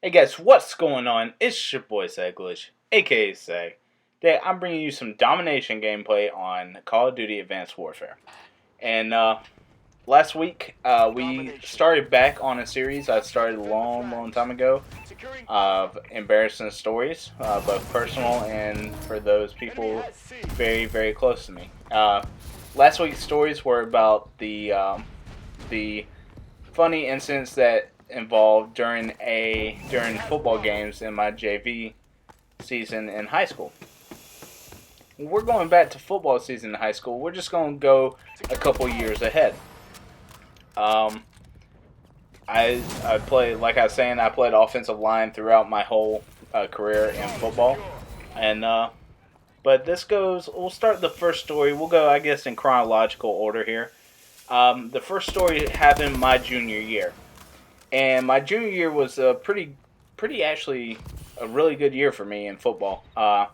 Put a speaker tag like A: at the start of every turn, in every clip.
A: Hey guys, what's going on? It's your boy Seglish, aka Seg. Today I'm bringing you some domination gameplay on Call of Duty Advanced Warfare. And last week we started back on a series I started a long time ago of embarrassing stories, both personal and for those people very close to me. Last week's stories were about the funny incidents that involved during football games in my JV season in high school. We're going back to football season in high school. We're just going to go a couple years ahead. I played, like I was saying, I played offensive line throughout my whole career in football, and but this goes. We'll start the first story. We'll go, I guess, in chronological order here. The first story happened my junior year. And my junior year was a pretty actually a really good year for me in football. I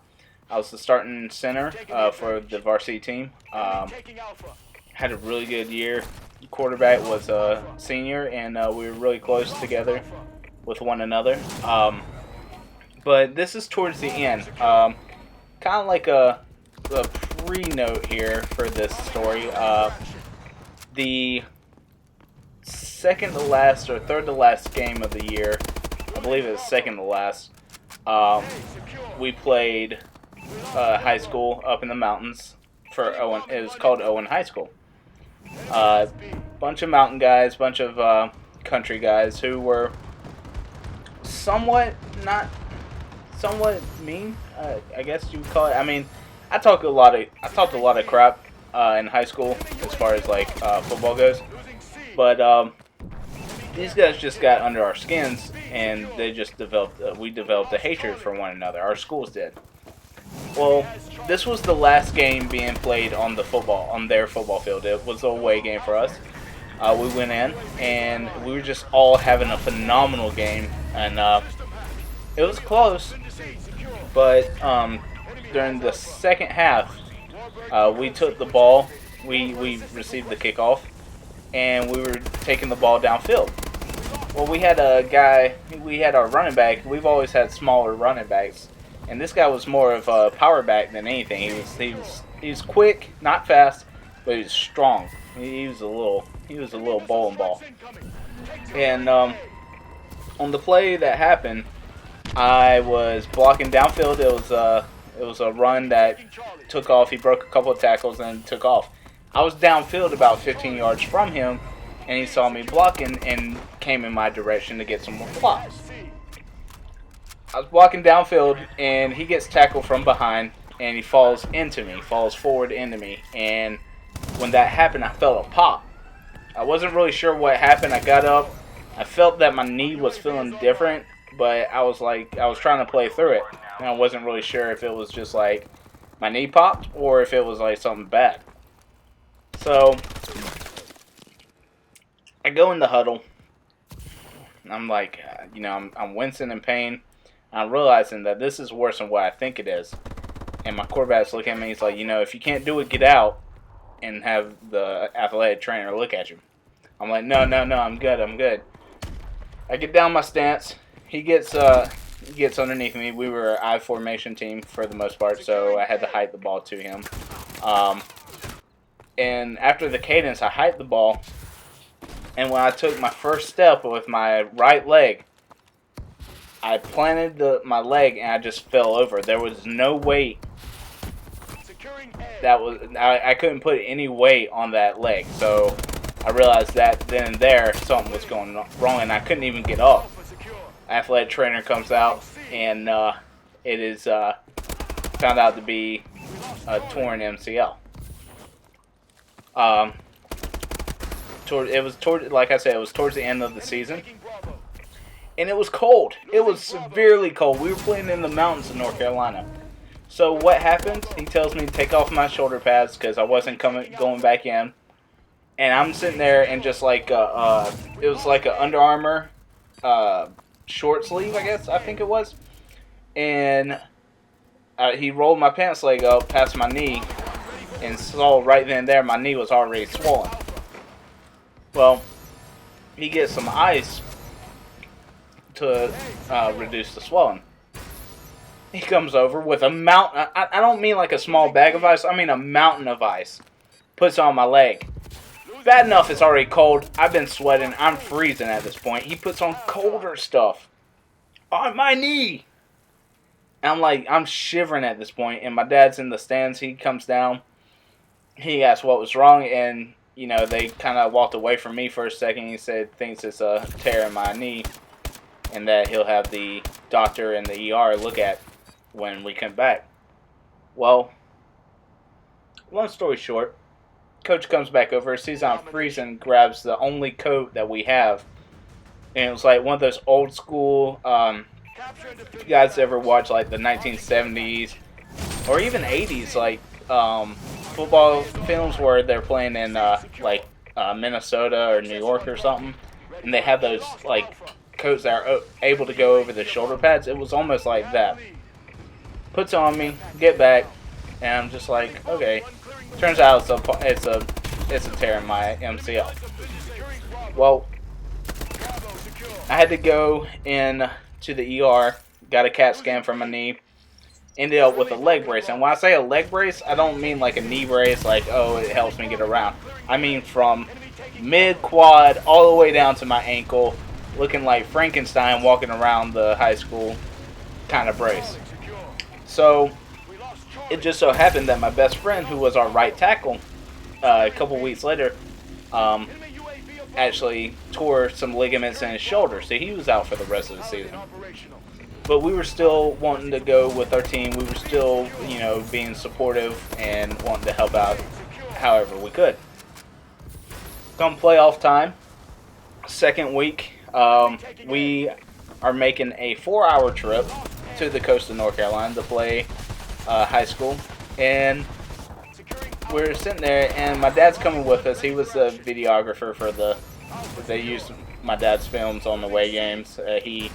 A: was the starting center for the varsity team. Had a really good year. Quarterback was a senior, and we were really close together with one another. But this is towards the end. Kind of like a pre-note here for this story. The second to last or third to last game of the year, I believe it was second to last, we played high school up in the mountains for Owen. It was called Owen High School. Bunch of mountain guys, bunch of country guys who were somewhat mean, I guess you would call it. I mean, I talked a lot of crap in high school as far as like football goes, but these guys just got under our skins, and they just we developed a hatred for one another. Our schools did. Well, this was the last game being played on their football field. It was a away game for us. We went in, and we were just all having a phenomenal game, and it was close. But during the second half, we took the ball. We received the kickoff, and we were taking the ball downfield. Well, we had our running back. We've always had smaller running backs, and this guy was more of a power back than anything. He was quick, not fast, but he was strong. He was a little bowling ball. And on the play that happened, I was blocking downfield. It was a run that took off. He broke a couple of tackles and took off. I was downfield about 15 yards from him, and he saw me blocking and came in my direction to get some more blocks. I was blocking downfield, and he gets tackled from behind, and he falls forward into me. And when that happened, I felt a pop. I wasn't really sure what happened. I got up. I felt that my knee was feeling different, but I was trying to play through it. And I wasn't really sure if it was just like my knee popped or if it was like something bad. So I go in the huddle. I'm like, I'm wincing in pain. I'm realizing that this is worse than what I think it is. And my quarterback's looking at me. He's like, if you can't do it, get out and have the athletic trainer look at you. I'm like, no, I'm good. I get down my stance. He gets underneath me. We were an I formation team for the most part, so I had to hike the ball to him. And after the cadence, I hiked the ball. And when I took my first step with my right leg, I planted my leg and I just fell over. There was no weight. I couldn't put any weight on that leg. So I realized that then and there something was going wrong, and I couldn't even get up. Athletic trainer comes out, and it is found out to be a torn MCL. Like I said, it was towards the end of the season, and it was cold. It was severely cold. We were playing in the mountains of North Carolina. So what happens? He tells me to take off my shoulder pads because I wasn't going back in, and I'm sitting there and just like it was like an Under Armour short sleeve, I think it was, and he rolled my pants leg up past my knee, and saw right then and there my knee was already swollen. Well, he gets some ice reduce the swelling. He comes over with a mountain. I don't mean like a small bag of ice. I mean a mountain of ice. Puts on my leg. Bad enough it's already cold. I've been sweating. I'm freezing at this point. He puts on colder stuff on my knee. And I'm shivering at this point. And my dad's in the stands. He comes down. He asked what was wrong. And, they kind of walked away from me for a second. He said, thinks it's a tear in my knee. And that he'll have the doctor and the ER look at when we come back. Well, long story short, Coach comes back over, sees I'm freezing, grabs the only coat that we have. And it was like one of those old school, if you guys ever watch like the 1970s or even 80s, football films where they're playing in Minnesota or New York or something. And they have those coats that are able to go over the shoulder pads. It was almost like that. Puts on me, get back, and I'm just like, okay. Turns out it's a tear in my MCL. Well, I had to go in to the ER, got a CAT scan for my knee, ended up with a leg brace. And when I say a leg brace, I don't mean like a knee brace, it helps me get around. I mean from mid-quad all the way down to my ankle, looking like Frankenstein walking around the high school kind of brace. So it just so happened that my best friend, who was our right tackle, a couple weeks later, actually tore some ligaments in his shoulder, so he was out for the rest of the season. But we were still wanting to go with our team. We were still, being supportive and wanting to help out however we could. Come playoff time, second week, we are making a 4-hour trip to the coast of North Carolina to play high school, and we're sitting there, and my dad's coming with us. He was the videographer they used my dad's films on the away games. He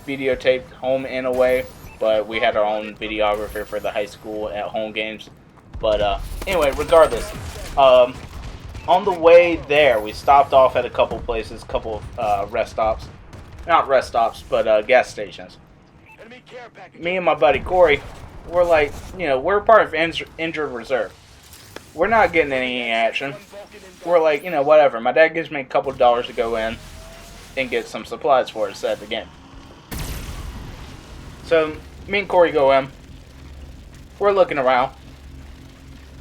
A: videotaped home and away, but we had our own videographer for the high school at home games. But anyway, regardless, on the way there, we stopped off at a couple places, rest stops. Not rest stops, but gas stations. Me and my buddy Corey, we're we're part of injured reserve. We're not getting any action. We're whatever. My dad gives me a couple dollars to go in and get some supplies for us at the game. So, me and Corey go in. We're looking around.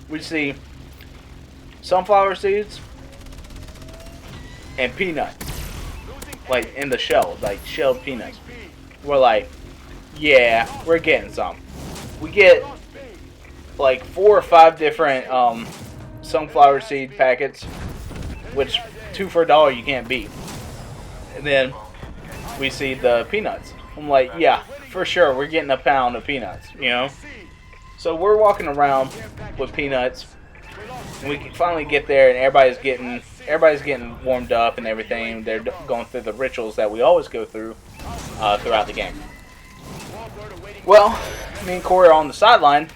A: We see sunflower seeds and peanuts. In the shell, shelled peanuts. We're yeah, we're getting some. We get 4 or 5 different sunflower seed packets, which 2 for $1 you can't beat. And then we see the peanuts. I'm yeah, for sure, we're getting a pound of peanuts, So we're walking around with peanuts, and we finally get there, and everybody's getting warmed up and everything. They're going through the rituals that we always go through throughout the game. Well, me and Corey are on the sideline,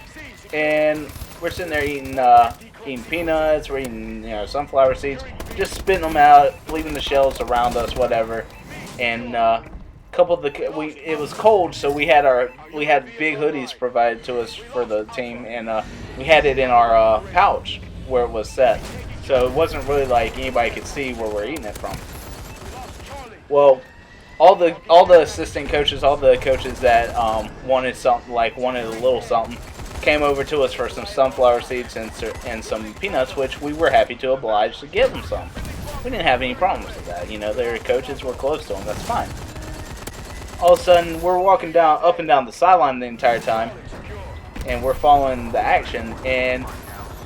A: and we're sitting there eating peanuts, we're eating sunflower seeds, just spitting them out, leaving the shells around us, whatever. And it was cold, so we had big hoodies provided to us for the team, and we had it in our pouch where it was set, so it wasn't really anybody could see where we're eating it from. Well, all the assistant coaches, all the coaches that wanted something, wanted a little something, came over to us for some sunflower seeds and some peanuts, which we were happy to oblige to give them some. We didn't have any problems with that. Their coaches were close to them. That's fine. All of a sudden, we're walking up and down the sideline the entire time, and we're following the action, and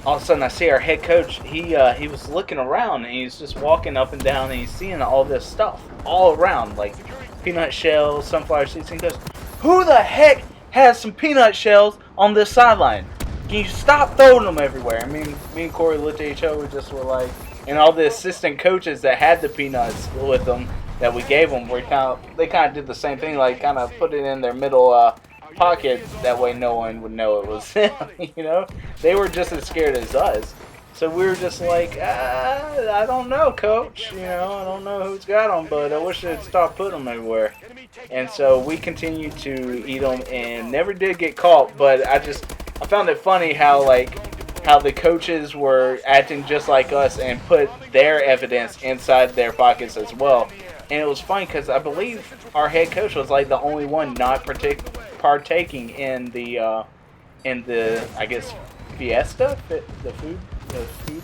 A: all of a sudden I see our head coach. He was looking around, and he's just walking up and down, and he's seeing all this stuff all around, peanut shells, sunflower seeds, and he goes, "Who the heck has some peanut shells on this sideline? Can you stop throwing them everywhere?" Me and Corey looked at each other, just were and all the assistant coaches that had the peanuts with them that we gave them, they kind of did the same thing, kind of put it in their middle pocket, that way no one would know it was him. They were just as scared as us. So we were just I don't know, coach. I don't know who's got them, but I wish they'd stop putting them everywhere. And so we continued to eat them and never did get caught. But I found it funny how the coaches were acting just like us and put their evidence inside their pockets as well. And it was funny because I believe our head coach was like the only one not partaking in the I guess fiesta, the food,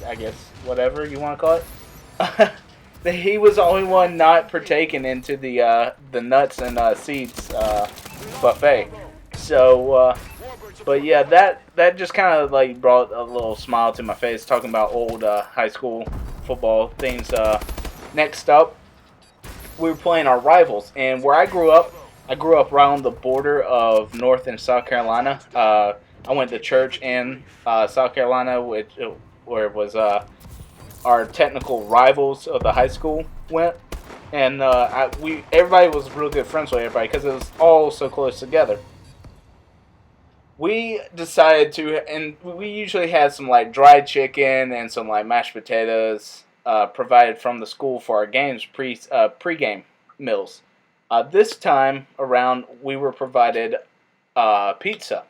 A: I guess whatever you want to call it. He was the only one not partaking into the nuts and seeds buffet. So, but yeah, that just kind of like brought a little smile to my face talking about old high school football things. Next up, we were playing our rivals, and where I grew up right on the border of North and South Carolina. I went to church in South Carolina, where it was our technical rivals of the high school went, and everybody was real good friends with everybody because it was all so close together. We decided and we usually had some like dried chicken and some like mashed potatoes provided from the school for our games pre-game meals. This time around, we were provided pizza,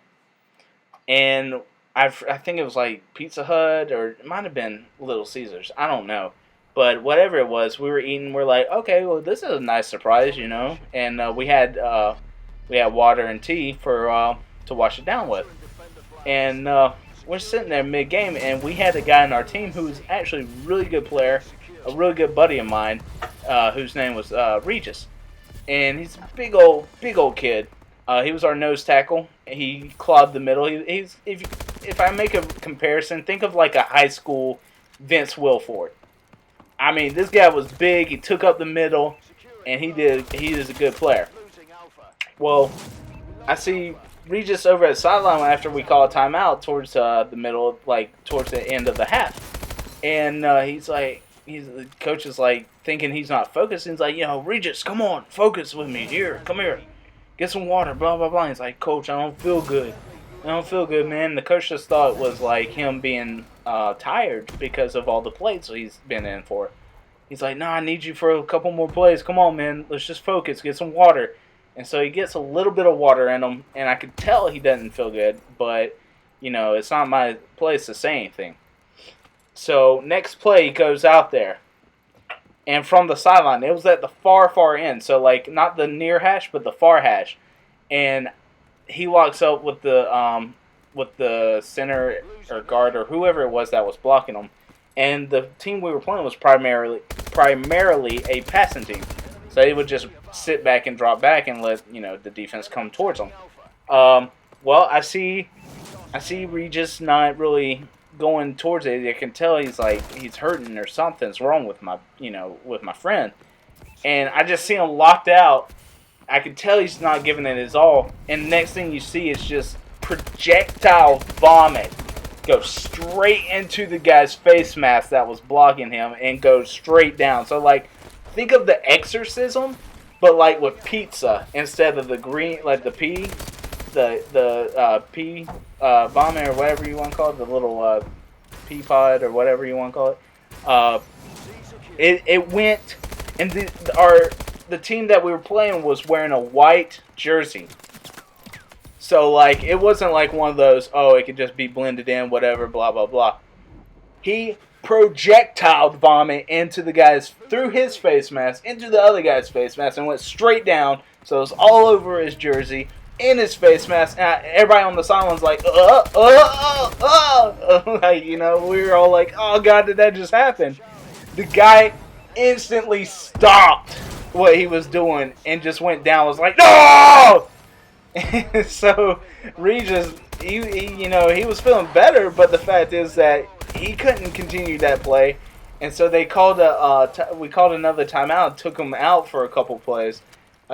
A: and I think it was like Pizza Hut or it might have been Little Caesars. I don't know, but whatever it was, we were eating. We're like, okay, well, this is a nice surprise, you know. And we had water and tea for to wash it down with, and we're sitting there mid game, and we had a guy on our team who was actually a really good player, a really good buddy of mine, whose name was Regis. And he's a big old kid. He was our nose tackle. He clawed the middle. If I make a comparison, think of like a high school Vince Wilfork. I mean, this guy was big. He took up the middle, and he is a good player. Well, I see Regis over at the sideline after we call a timeout towards the middle, like towards the end of the half, and the coach is like thinking he's not focused. He's like, Regis, come on, focus with me. Here, come here, get some water. Blah blah blah. He's like, Coach, I don't feel good. I don't feel good, man. The coach just thought it was like him being tired because of all the plays he's been in for. He's like, I need you for a couple more plays. Come on, man. Let's just focus. Get some water. And so he gets a little bit of water in him, and I could tell he doesn't feel good, but, it's not my place to say anything. So next play, he goes out there, and from the sideline, it was at the far, far end, so like not the near hash, but the far hash, and he locks up with the center or guard or whoever it was that was blocking him, and the team we were playing was primarily a passing team. So he would just sit back and drop back and let the defense come towards him. Well, I see Regis not really going towards it. I can tell he's hurting or something's wrong with my friend, and I just see him locked out. I can tell he's not giving it his all. And the next thing you see is just projectile vomit go straight into the guy's face mask that was blocking him and go straight down. So think of the exorcism, but like with pizza instead of the green, like the pea, the pea vomit or whatever you want to call it, the little pea pod or whatever you want to call it. It went, and the team that we were playing was wearing a white jersey. So it wasn't like one of those, it could just be blended in, whatever, blah blah blah. He projectile vomit through his face mask into the other guy's face mask and went straight down. So it was all over his jersey, in his face mask. And everybody on the sidelines like, we were all like, oh God, did that just happen? The guy instantly stopped what he was doing and just went down. Was like, no! So Regis, he was feeling better, but the fact is that he couldn't continue that play, and so they called we called another timeout, took him out for a couple plays,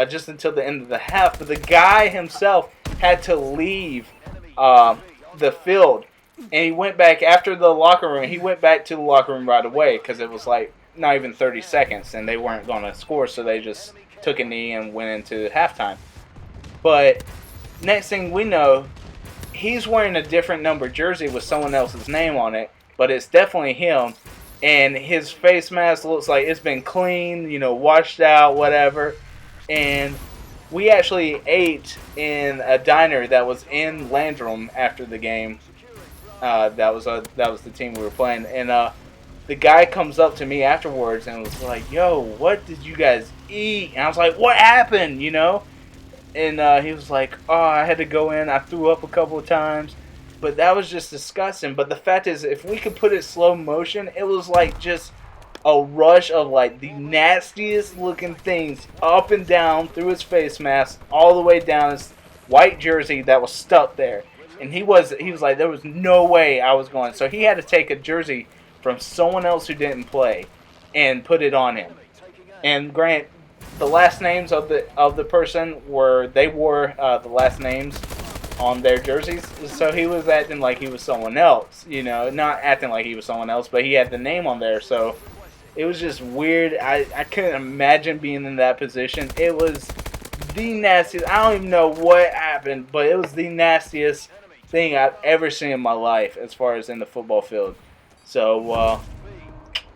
A: just until the end of the half. But the guy himself had to leave the field, and he went back after the locker room. He went back to the locker room right away because it was like not even 30 seconds, and they weren't going to score, so they just took a knee and went into halftime. But next thing we know, he's wearing a different number jersey with someone else's name on it, but it's definitely him. And his face mask looks like it's been cleaned, washed out, whatever. And we actually ate in a diner that was in Landrum after the game. That was the team we were playing, and the guy comes up to me afterwards and was like, "Yo, what did you guys eat?" And I was like, "What happened?" And he was like, "Oh, I had to go in. I threw up a couple of times." But that was just disgusting. But the fact is, if we could put it slow motion, it was like just a rush of like the nastiest looking things up and down through his face mask, all the way down his white jersey that was stuck there. And he was like, there was no way I was going. So he had to take a jersey from someone else who didn't play and put it on him. And Grant, the last names of the person were they wore the last names on their jerseys, so he was acting like he was someone else, not acting like he was someone else, but he had the name on there, so it was just weird. I couldn't imagine being in that position. It was the nastiest. I don't even know what happened, but it was the nastiest thing I've ever seen in my life as far as in the football field. So,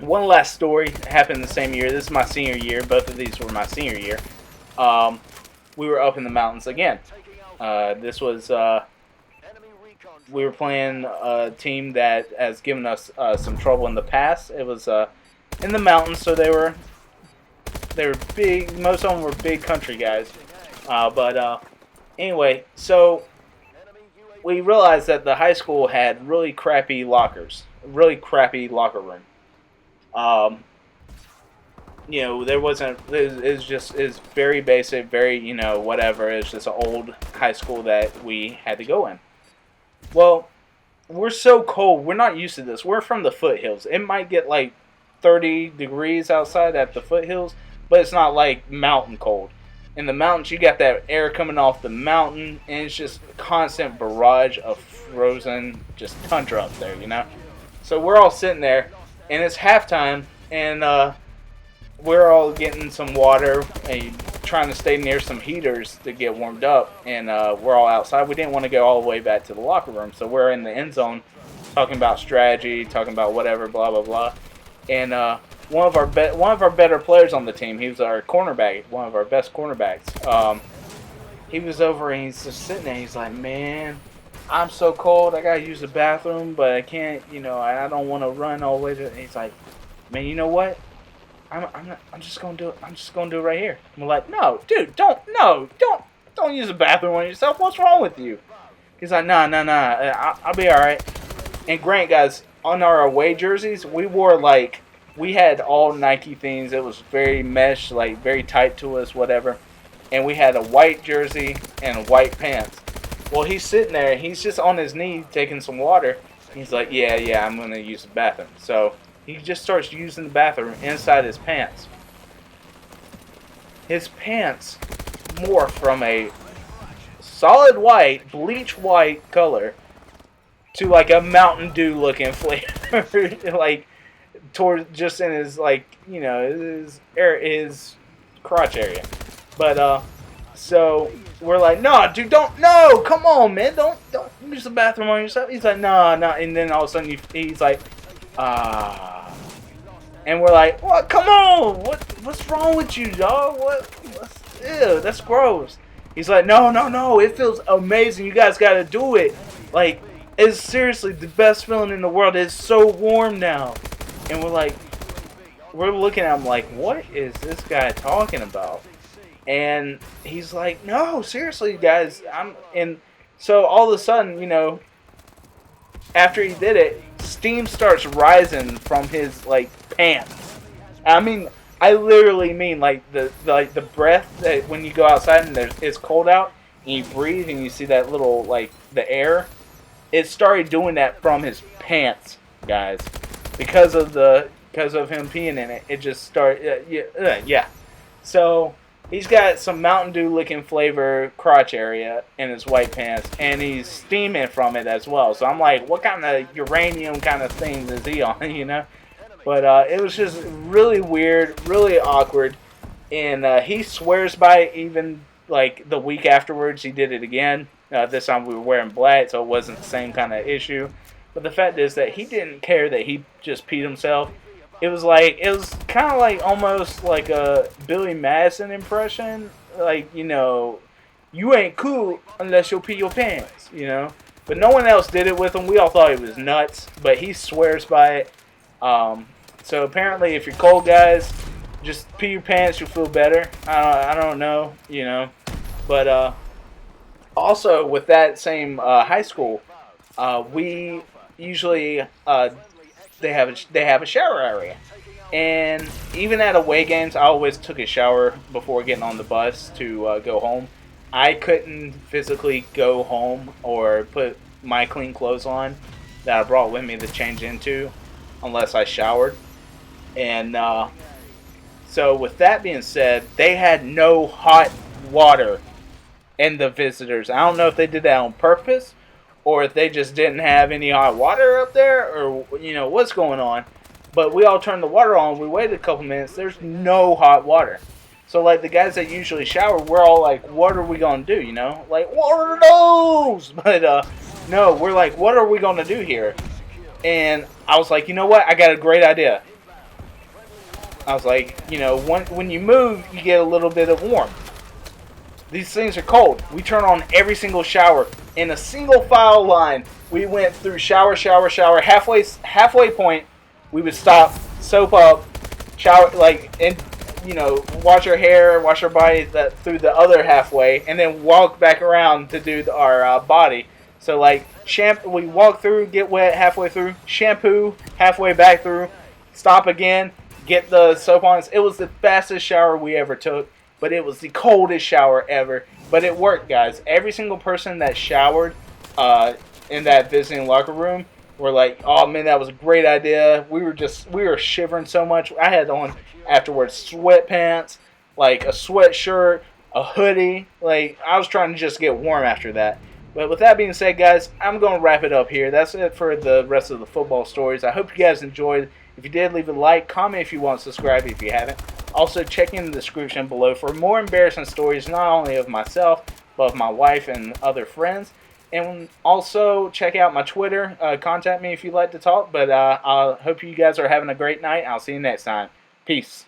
A: one last story happened the same year. This is my senior year. Both of these were my senior year. We were up in the mountains again. This was we were playing a team that has given us some trouble in the past. It was in the mountains, so they were big. Most of them were big country guys. But anyway, so we realized that the high school had really crappy lockers, really crappy locker room. Um, there wasn't. It's very basic, very whatever. It's just an old high school that we had to go in. Well, we're so cold. We're not used to this. We're from the foothills. It might get like 30 degrees outside at the foothills, but it's not like mountain cold. In the mountains, you got that air coming off the mountain, and it's just a constant barrage of frozen, just tundra up there. So we're all sitting there, and it's halftime, and we're all getting some water and trying to stay near some heaters to get warmed up, and we're all outside. We didn't want to go all the way back to the locker room, so we're in the end zone talking about strategy, talking about whatever, blah, blah, blah. And one of our better players on the team, he was our cornerback, one of our best cornerbacks. He was over and he's just sitting there. He's like, "Man, I'm so cold. I gotta use the bathroom, but I can't. I don't want to run all the way to." He's like, "Man, you know what? I'm just gonna do it. I'm just gonna do it right here." And we're like, "No, dude, don't use the bathroom on yourself. What's wrong with you?" He's like, "Nah. I'll be all right." And Grant, guys, on our away jerseys, we had all Nike things. It was very mesh, like very tight to us, whatever. And we had a white jersey and white pants. Well, he's sitting there. He's just on his knee taking some water. He's like, yeah, I'm gonna use the bathroom. So he just starts using the bathroom inside his pants. His pants morph from a solid white, bleach white color to like a Mountain Dew looking flavor, like toward just in his his crotch area. But so we're like, "No, dude, no, come on, man, don't use the bathroom on yourself." He's like, "No," and then all of a sudden he's like, "Ah," and we're like, "What? Come on, what's wrong with you, dog? Ew, that's gross." He's like, No, it feels amazing. You guys got to do it. Like, it's seriously the best feeling in the world. It's so warm now. And we're looking at him like, what is this guy talking about? And he's like, "No, seriously, guys." And so all of a sudden, after he did it, steam starts rising from his pants. I mean, I literally mean the breath that when you go outside and it's cold out and you breathe and you see that little the air. It started doing that from his pants, guys, because of him peeing in it. It just started, yeah. So he's got some Mountain Dew looking flavor crotch area in his white pants, and he's steaming from it as well. So I'm like, what kind of uranium kind of things is he on, But it was just really weird, really awkward, and he swears by it. Even the week afterwards, he did it again. This time we were wearing black, so it wasn't the same kind of issue. But the fact is that he didn't care that he just peed himself. it was kind of like almost like a Billy Madison impression, like you ain't cool unless you pee your pants, But no one else did it with him. We all thought he was nuts, but he swears by it. Um, so apparently, if you're cold, guys, just pee your pants. You'll feel better. I don't know, But also with that same high school, we usually they have a shower area. And even at away games, I always took a shower before getting on the bus to go home. I couldn't physically go home or put my clean clothes on that I brought with me to change into unless I showered. And so, with that being said, they had no hot water in the visitors. I don't know if they did that on purpose or if they just didn't have any hot water up there or what's going on. But we all turned the water on. We waited a couple minutes. There's no hot water. So like the guys that usually shower, we're all like, what are we gonna do? Like what are those? But no, we're like, what are we gonna do here? And I was like, you know what? I got a great idea. I was like, when you move, you get a little bit of warmth. These things are cold. We turn on every single shower in a single file line. We went through shower, shower, shower. Halfway point, we would stop, soap up, shower, and wash our hair, wash our body through the other halfway, and then walk back around to do our body. So we walk through, get wet halfway through, shampoo halfway back through, stop again, get the soap on us. It was the fastest shower we ever took. But it was the coldest shower ever. But it worked, guys. Every single person that showered in that visiting locker room were like, oh, man, that was a great idea. We were shivering so much. I had on afterwards sweatpants, like a sweatshirt, a hoodie. Like, I was trying to just get warm after that. But with that being said, guys, I'm going to wrap it up here. That's it for the rest of the football stories. I hope you guys enjoyed. If you did, leave a like, comment if you want, subscribe if you haven't. Also, check in the description below for more embarrassing stories, not only of myself, but of my wife and other friends. And also, check out my Twitter. Contact me if you'd like to talk. But I hope you guys are having a great night. I'll see you next time. Peace.